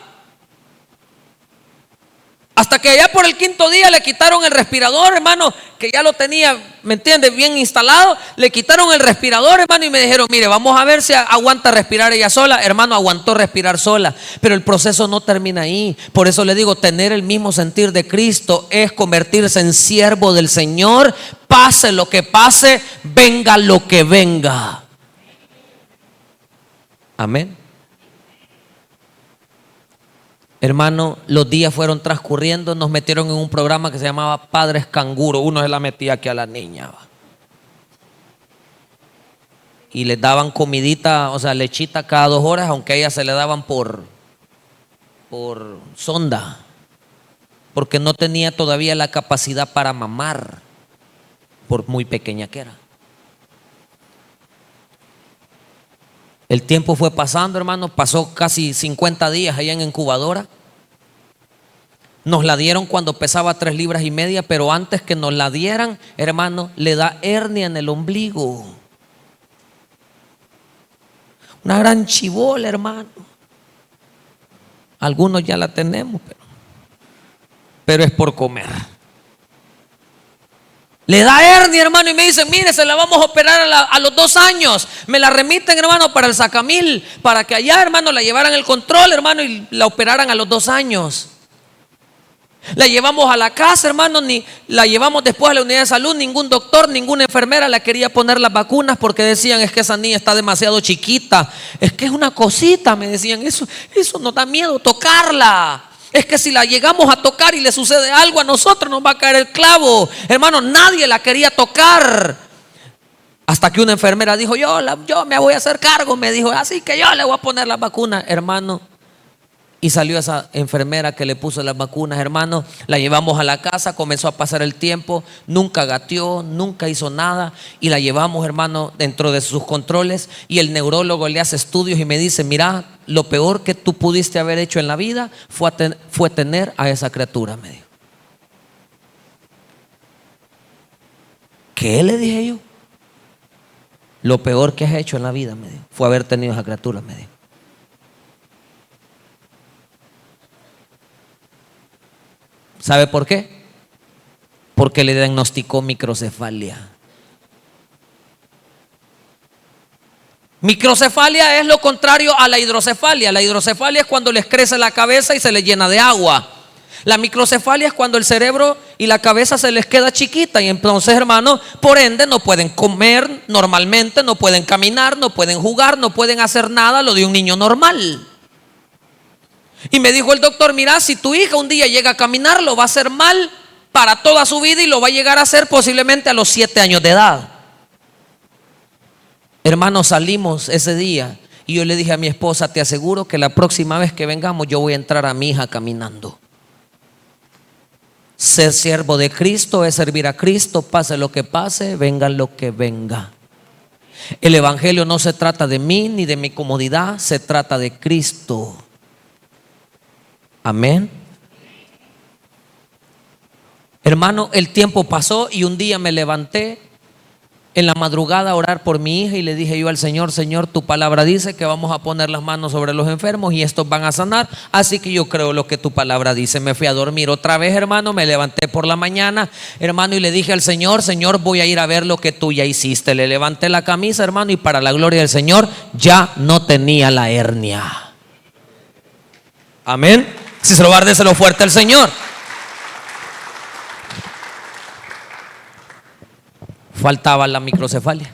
[SPEAKER 1] Hasta que allá por el quinto día le quitaron el respirador, hermano, que ya lo tenía, ¿me entiendes?, bien instalado. Le quitaron el respirador, hermano, y me dijeron, mire, vamos a ver si aguanta respirar ella sola. Hermano, aguantó respirar sola, pero el proceso no termina ahí. Por eso le digo, tener el mismo sentir de Cristo es convertirse en siervo del Señor. Pase lo que pase, venga lo que venga. Amén. Hermano, los días fueron transcurriendo, nos metieron en un programa que se llamaba Padres Canguro. Uno se la metía aquí a la niña, ¿va? Y les daban comidita, o sea, lechita cada 2 horas, aunque a ella se le daban por sonda, porque no tenía todavía la capacidad para mamar, por muy pequeña que era. El tiempo fue pasando, hermano, pasó casi 50 días allá en incubadora. Nos la dieron cuando pesaba 3,5 libras, pero antes que nos la dieran, hermano, le da hernia en el ombligo. Una gran chibola, hermano. Algunos ya la tenemos, pero es por comer. Le da hernia, hermano, y me dicen: mire, se la vamos a operar a los 2 años. Me la remiten, hermano, para el Sacamil, para que allá, hermano, la llevaran el control, hermano, y la operaran a los 2 años. La llevamos a la casa, hermano, la llevamos después a la unidad de salud. Ningún doctor, ninguna enfermera la quería poner las vacunas, porque decían: es que esa niña está demasiado chiquita, es que es una cosita, me decían, eso nos da miedo tocarla. Es que si la llegamos a tocar y le sucede algo a nosotros, nos va a caer el clavo. Hermano, nadie la quería tocar. Hasta que una enfermera dijo: yo me voy a hacer cargo, me dijo, así que yo le voy a poner las vacunas, hermano. Y salió esa enfermera que le puso las vacunas, hermano. La llevamos a la casa, comenzó a pasar el tiempo, nunca gateó, nunca hizo nada. Y la llevamos, hermano, dentro de sus controles. Y el neurólogo le hace estudios y me dice: mira, lo peor que tú pudiste haber hecho en la vida fue tener a esa criatura, me dijo. ¿Qué le dije yo? Lo peor que has hecho en la vida, me dijo, fue haber tenido esa criatura, me dijo. ¿Sabe por qué? Porque le diagnosticó microcefalia. Microcefalia es lo contrario a la hidrocefalia. La hidrocefalia es cuando les crece la cabeza y se les llena de agua. La microcefalia es cuando el cerebro y la cabeza se les queda chiquita, y entonces, hermano, por ende no pueden comer normalmente, no pueden caminar, no pueden jugar, no pueden hacer nada lo de un niño normal. Y me dijo el doctor: mira, si tu hija un día llega a caminar, lo va a hacer mal para toda su vida, y lo va a llegar a hacer posiblemente a los 7 años de edad. Hermano, salimos ese día y yo le dije a mi esposa: te aseguro que la próxima vez que vengamos yo voy a entrar a mi hija caminando. Ser siervo de Cristo es servir a Cristo, pase lo que pase, venga lo que venga. El evangelio no se trata de mí ni de mi comodidad, se trata de Cristo. Amén. Hermano, el tiempo pasó y un día me levanté en la madrugada a orar por mi hija y le dije yo al Señor: Señor, tu palabra dice que vamos a poner las manos sobre los enfermos y estos van a sanar, así que yo creo lo que tu palabra dice. Me fui a dormir otra vez, hermano, me levanté por la mañana, hermano, y le dije al Señor: Señor, voy a ir a ver lo que tú ya hiciste. Le levanté la camisa, hermano, y para la gloria del Señor ya no tenía la hernia. Amén. Si se lo va a dar, déselo fuerte al Señor. Faltaba la microcefalia.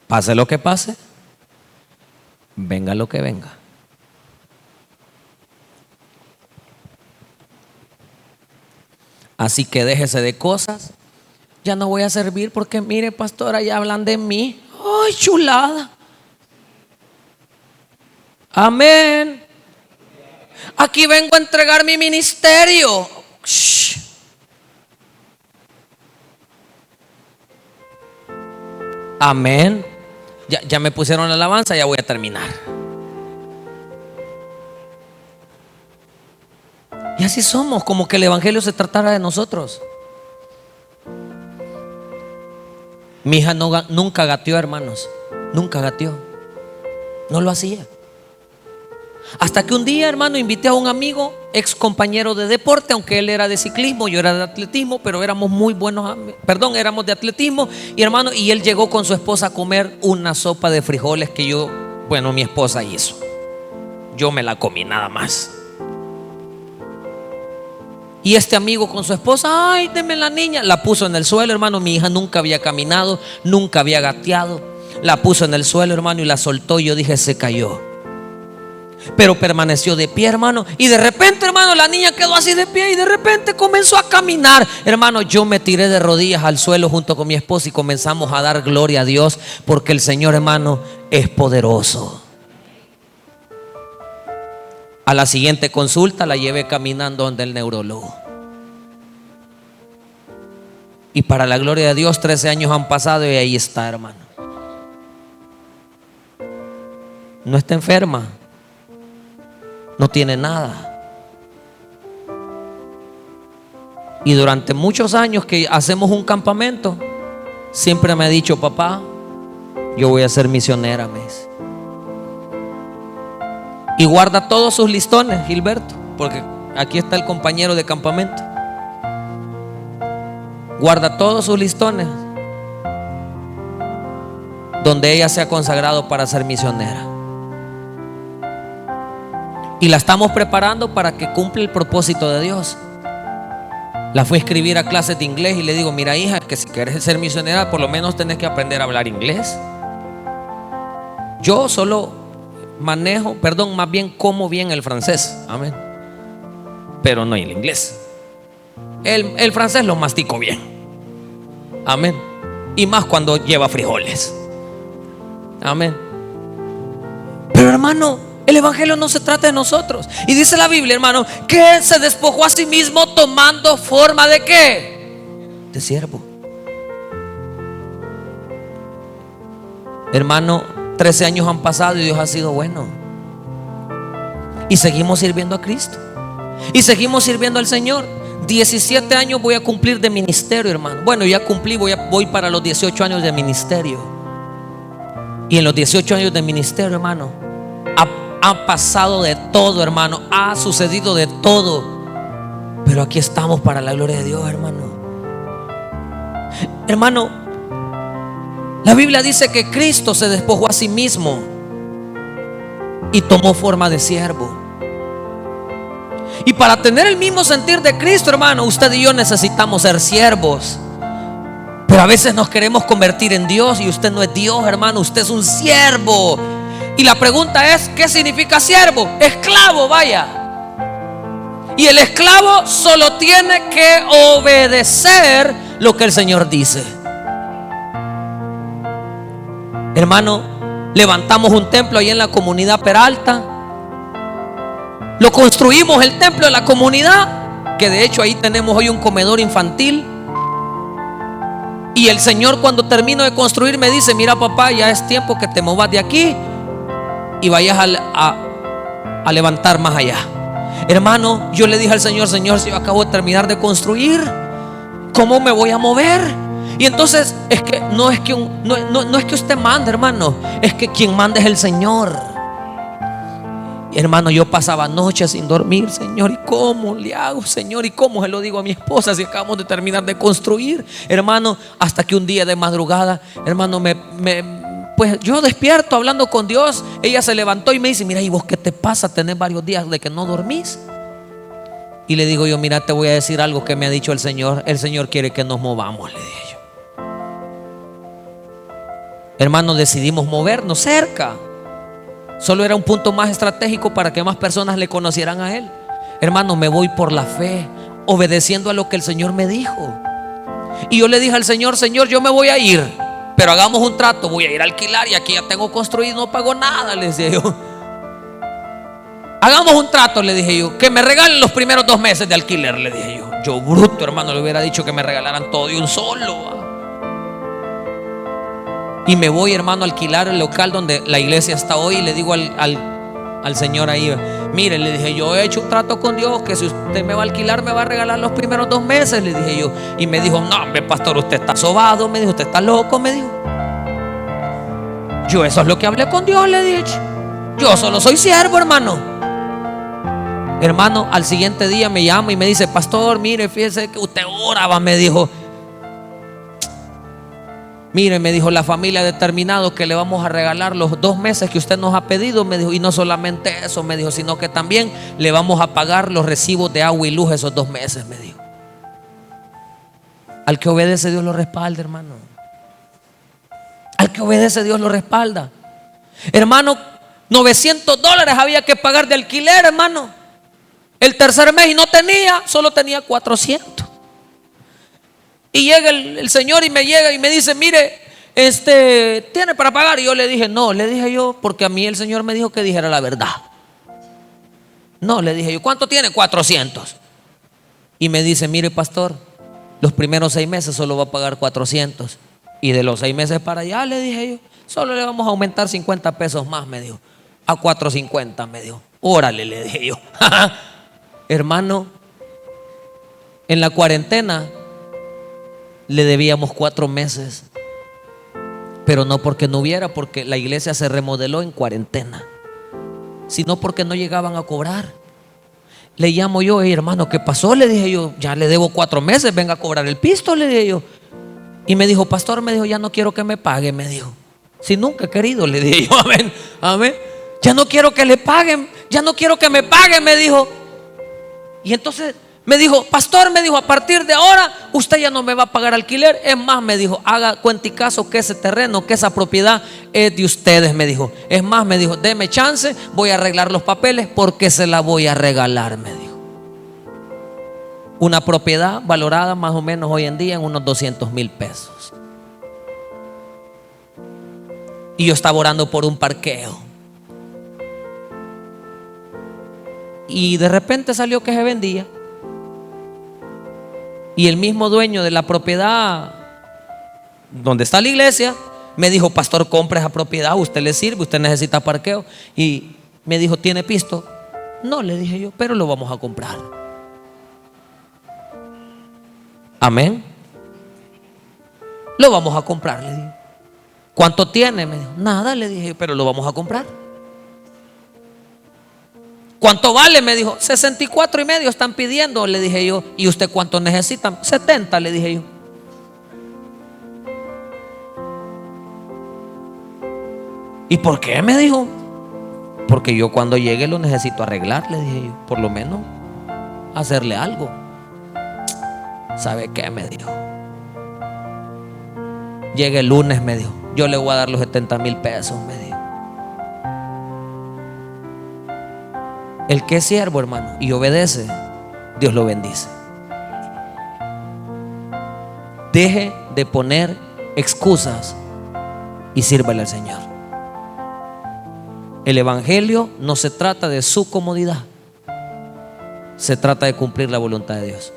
[SPEAKER 1] Pase lo que pase, venga lo que venga. Así que déjese de cosas. Ya no voy a servir porque, mire, pastora, ya hablan de mí. ¡Ay, chulada! Amén. Aquí vengo a entregar mi ministerio. Shh. Amén. Ya me pusieron la alabanza, ya voy a terminar. Y así somos, como que el evangelio se tratara de nosotros. Mi hija nunca gateó, hermanos. Nunca gateó. No lo hacía. Hasta que un día, hermano, invité a un amigo, ex compañero de deporte, aunque él era de ciclismo, yo era de atletismo, pero éramos muy buenos, éramos de atletismo. Y hermano, y él llegó con su esposa a comer una sopa de frijoles que mi esposa hizo. Yo me la comí nada más. Y este amigo con su esposa: ay, deme la niña. La puso en el suelo, hermano. Mi hija nunca había caminado, nunca había gateado. La puso en el suelo, hermano, y la soltó. Y yo dije: se cayó. Pero permaneció de pie, hermano. Y de repente, hermano, la niña quedó así de pie y de repente comenzó a caminar. Hermano, yo me tiré de rodillas al suelo junto con mi esposa y comenzamos a dar gloria a Dios, porque el Señor, hermano, es poderoso. A la siguiente consulta la llevé caminando donde el neurólogo. Y para la gloria de Dios, 13 años han pasado y ahí está, hermano. No está enferma. No tiene nada. Y durante muchos años que hacemos un campamento, siempre me ha dicho: papá, yo voy a ser misionera, me dice. Y guarda todos sus listones, Gilberto, porque aquí está el compañero de campamento. Guarda todos sus listones donde ella se ha consagrado para ser misionera. Y la estamos preparando para que cumpla el propósito de Dios. La fui a escribir a clases de inglés y le digo: mira, hija, que si quieres ser misionera, por lo menos tenés que aprender a hablar inglés. Yo solo más bien como bien el francés, amén, pero no el inglés. El francés lo mastico bien, amén, y más cuando lleva frijoles, amén. Pero hermano, el evangelio no se trata de nosotros. Y dice la Biblia, hermano, que se despojó a sí mismo tomando forma de ¿qué? De siervo. Hermano, 13 años han pasado y Dios ha sido bueno. Y seguimos sirviendo a Cristo. Y seguimos sirviendo al Señor. 17 años voy a cumplir de ministerio, hermano. Bueno, ya cumplí, voy para los 18 años de ministerio. Y en los 18 años de ministerio, hermano, ha pasado de todo, hermano. Ha sucedido de todo. Pero aquí estamos para la gloria de Dios, hermano. Hermano, la Biblia dice que Cristo se despojó a sí mismo y tomó forma de siervo. Y para tener el mismo sentir de Cristo, hermano, usted y yo necesitamos ser siervos. Pero a veces nos queremos convertir en Dios y usted no es Dios, hermano. Usted es un siervo. Y la pregunta es: ¿qué significa siervo? Esclavo, vaya. Y el esclavo solo tiene que obedecer lo que el Señor dice. Hermano, levantamos un templo ahí en la comunidad Peralta. Lo construimos, el templo de la comunidad, que de hecho ahí tenemos hoy un comedor infantil. Y el Señor, cuando termino de construir, me dice: mira, papá, ya es tiempo que te movas de aquí y vayas a levantar más allá. Hermano, yo le dije al Señor: Señor, si yo acabo de terminar de construir, ¿cómo me voy a mover? Y entonces es que no es que usted mande, hermano, es que quien manda es el Señor. Y hermano, yo pasaba noches sin dormir. Señor, ¿y cómo le hago, Señor? ¿Y cómo se lo digo a mi esposa si acabamos de terminar de construir? Hermano, hasta que un día de madrugada, hermano, pues yo despierto hablando con Dios. Ella se levantó y me dice: mira, ¿y vos qué te pasa? Tenés varios días de que no dormís. Y le digo yo: mira, te voy a decir algo que me ha dicho el Señor. El Señor quiere que nos movamos, le dije yo. Hermano, decidimos movernos cerca. Solo era un punto más estratégico para que más personas le conocieran a Él. Hermano, me voy por la fe, obedeciendo a lo que el Señor me dijo. Y yo le dije al Señor: Señor, yo me voy a ir, pero hagamos un trato. Voy a ir a alquilar y aquí ya tengo construido, no pago nada, le decía yo. Hagamos un trato, le dije yo, que me regalen los primeros 2 meses de alquiler, le dije yo. Yo bruto, hermano, le hubiera dicho que me regalaran todo de un solo. Y me voy, hermano, a alquilar el local donde la iglesia está hoy. Y le digo al Señor ahí: mire, le dije yo, he hecho un trato con Dios que si usted me va a alquilar, me va a regalar los primeros 2 meses, le dije yo. Y me dijo: no, hombre, pastor, usted está sobado, me dijo, usted está loco, me dijo. Yo eso es lo que hablé con Dios, le dije. Yo solo soy siervo, hermano. Hermano, al siguiente día me llama y me dice: pastor, mire, fíjese que usted oraba, me dijo. Mire, me dijo, la familia ha determinado que le vamos a regalar los 2 meses que usted nos ha pedido, me dijo. Y no solamente eso, me dijo, sino que también le vamos a pagar los recibos de agua y luz esos 2 meses, me dijo. Al que obedece, Dios lo respalda, hermano. Al que obedece, Dios lo respalda. Hermano, $900 había que pagar de alquiler, hermano. El tercer mes y no tenía, solo tenía 400. Y llega el señor y me llega y me dice, mire, ¿tiene para pagar? Y yo le dije, no, le dije yo, porque a mí el Señor me dijo que dijera la verdad. No, le dije yo, ¿cuánto tiene? 400. Y me dice, mire, pastor, los primeros 6 meses solo va a pagar 400. Y de los 6 meses para allá, le dije yo, solo le vamos a aumentar 50 pesos más, me dijo. A 450, me dijo. Órale, le dije yo. Hermano, en la cuarentena le debíamos 4 meses. Pero no porque no hubiera, porque la iglesia se remodeló en cuarentena, sino porque no llegaban a cobrar. Le llamo yo, hermano, ¿qué pasó? Le dije yo, ya le debo 4 meses, venga a cobrar el pisto, le dije yo. Y me dijo, pastor, me dijo, ya no quiero que me pague, me dijo. Si nunca he querido, le dije yo, amén, amén. Ya no quiero que le paguen, ya no quiero que me paguen, me dijo. Y entonces me dijo, pastor, me dijo, a partir de ahora usted ya no me va a pagar alquiler. Es más, me dijo, haga cuenticaso que ese terreno, que esa propiedad es de ustedes, me dijo. Es más, me dijo, deme chance, voy a arreglar los papeles porque se la voy a regalar, me dijo. Una propiedad valorada más o menos hoy en día en unos 200,000 pesos. Y yo estaba orando por un parqueo. Y de repente salió que se vendía. Y el mismo dueño de la propiedad donde está la iglesia me dijo, pastor, compre esa propiedad, usted le sirve, usted necesita parqueo. Y me dijo, ¿tiene pisto? No, le dije yo, pero lo vamos a comprar. Amén. Lo vamos a comprar, le dije. ¿Cuánto tiene? Me dijo, nada, le dije, pero lo vamos a comprar. ¿Cuánto vale? Me dijo, 64,5 están pidiendo, le dije yo. ¿Y usted cuánto necesita? 70, le dije yo. ¿Y por qué? Me dijo. Porque yo cuando llegue lo necesito arreglar, le dije yo. Por lo menos hacerle algo. ¿Sabe qué? Me dijo. Llegue el lunes, me dijo, yo le voy a dar los 70,000 pesos, me dijo. El que es siervo, hermano, y obedece, Dios lo bendice. Deje de poner excusas y sírvale al Señor. El evangelio no se trata de su comodidad, se trata de cumplir la voluntad de Dios.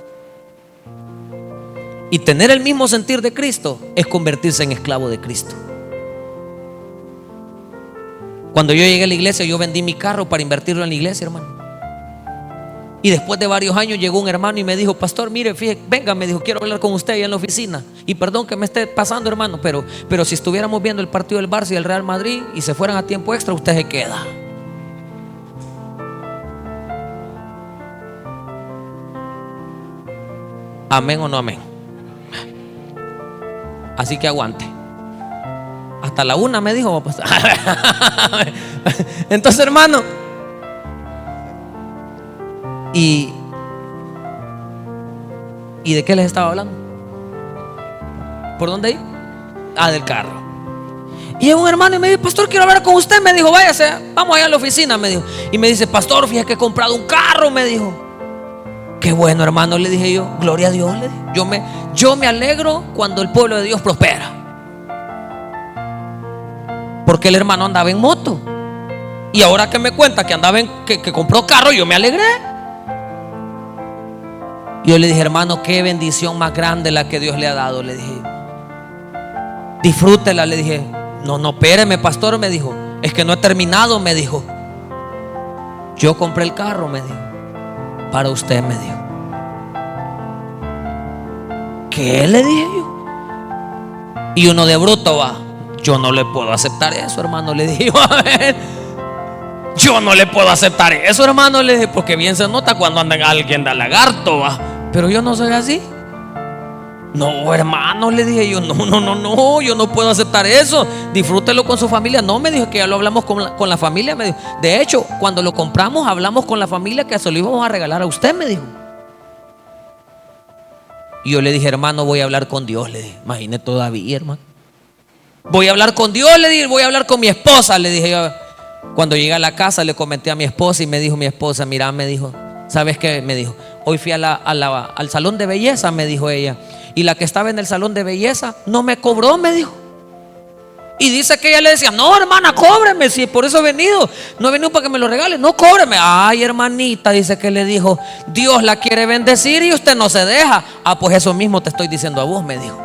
[SPEAKER 1] Y tener el mismo sentir de Cristo es convertirse en esclavo de Cristo. Cuando yo llegué a la iglesia, yo vendí mi carro para invertirlo en la iglesia, hermano. Y después de varios años llegó un hermano y me dijo, pastor, mire, fíjese, venga, me dijo, quiero hablar con usted allá en la oficina. Y perdón que me esté pasando, hermano, pero si estuviéramos viendo el partido del Barça y el Real Madrid y se fueran a tiempo extra, usted se queda. Amén o no amén. Así que aguante. Hasta la 1 me dijo, pastor. Entonces, hermano, ¿y de qué les estaba hablando? ¿Por dónde ir? Del carro. Y llegó un hermano y me dijo, pastor, quiero hablar con usted. Me dijo, váyase, vamos allá a la oficina, me dijo. Y me dice, pastor, fíjate que he comprado un carro, me dijo. Qué bueno, hermano, le dije yo. Gloria a Dios, le dije. Yo me alegro cuando el pueblo de Dios prospera. Porque el hermano andaba en moto. Y ahora que me cuenta que andaba que compró carro, yo me alegré. Yo le dije, hermano, qué bendición más grande la que Dios le ha dado, le dije. Disfrútela, le dije. No, espéreme, pastor, me dijo. Es que no he terminado, me dijo. Yo compré el carro, me dijo. Para usted, me dijo. ¿Qué? Le dije yo. Y uno de bruto va. Yo no le puedo aceptar eso, hermano, le dije. A ver, yo no le puedo aceptar eso, hermano, le dije, porque bien se nota cuando anda alguien de lagarto, va. Pero yo no soy así. No, hermano, le dije yo, no, yo no puedo aceptar eso. Disfrútelo con su familia. No, me dijo que ya lo hablamos con la familia, me dijo. De hecho, cuando lo compramos, hablamos con la familia que se lo íbamos a regalar a usted, me dijo. Y yo le dije, hermano, voy a hablar con Dios, le dije. Imagine todavía, hermano. Voy a hablar con Dios, le dije, voy a hablar con mi esposa, le dije yo. Cuando llegué a la casa le comenté a mi esposa y me dijo mi esposa, mira, me dijo, ¿sabes qué? Me dijo, hoy fui al salón de belleza, me dijo ella, y la que estaba en el salón de belleza no me cobró, me dijo. Y dice que ella le decía, no hermana, cóbreme, si por eso he venido, no he venido para que me lo regale, no cóbreme. Ay hermanita, dice que le dijo, Dios la quiere bendecir y usted no se deja. Ah, pues eso mismo te estoy diciendo a vos, me dijo.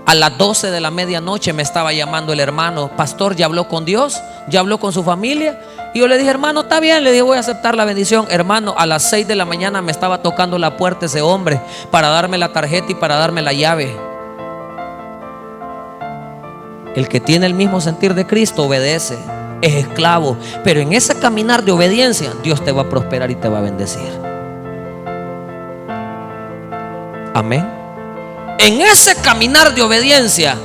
[SPEAKER 1] A las 12 de la medianoche me estaba llamando el hermano, pastor, ¿ya habló con Dios? ¿Ya habló con su familia? Y yo le dije, hermano, está bien, le dije, voy a aceptar la bendición. Hermano, a las 6 de la mañana me estaba tocando la puerta ese hombre para darme la tarjeta y para darme la llave. El que tiene el mismo sentir de Cristo obedece, es esclavo, pero en ese caminar de obediencia Dios te va a prosperar y te va a bendecir. Amén. En ese caminar de obediencia,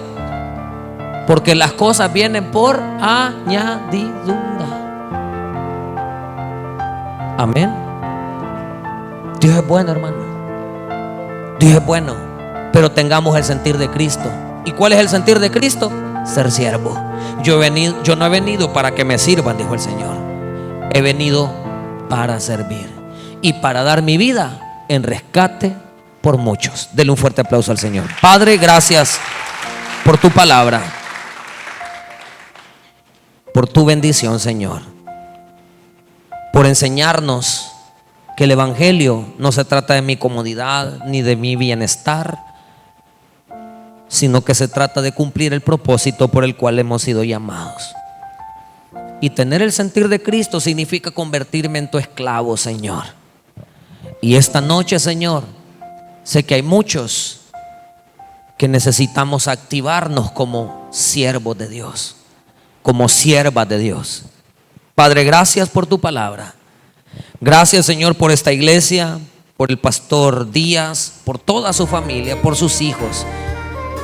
[SPEAKER 1] porque las cosas vienen por añadidura. Amén. Dios es bueno, hermano. Dios es bueno, pero tengamos el sentir de Cristo. ¿Y cuál es el sentir de Cristo? Ser siervo. Yo no he venido para que me sirvan, dijo el Señor. He venido para servir y para dar mi vida en rescate por muchos. Denle un fuerte aplauso al Señor. Padre, gracias por tu palabra, por tu bendición, Señor, por enseñarnos que el evangelio no se trata de mi comodidad ni de mi bienestar, sino que se trata de cumplir el propósito por el cual hemos sido llamados. Y tener el sentir de Cristo significa convertirme en tu esclavo, Señor. Y esta noche, Señor, sé que hay muchos que necesitamos activarnos como siervos de Dios, como siervas de Dios. Padre, gracias por tu palabra. Gracias, Señor, por esta iglesia, por el pastor Díaz, por toda su familia, por sus hijos.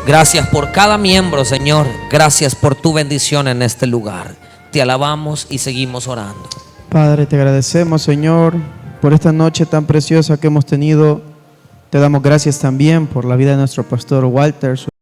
[SPEAKER 1] Gracias por cada miembro, Señor. Gracias por tu bendición en este lugar. Te alabamos y seguimos orando.
[SPEAKER 2] Padre, te agradecemos, Señor, por esta noche tan preciosa que hemos tenido. Te damos gracias también por la vida de nuestro pastor Walter.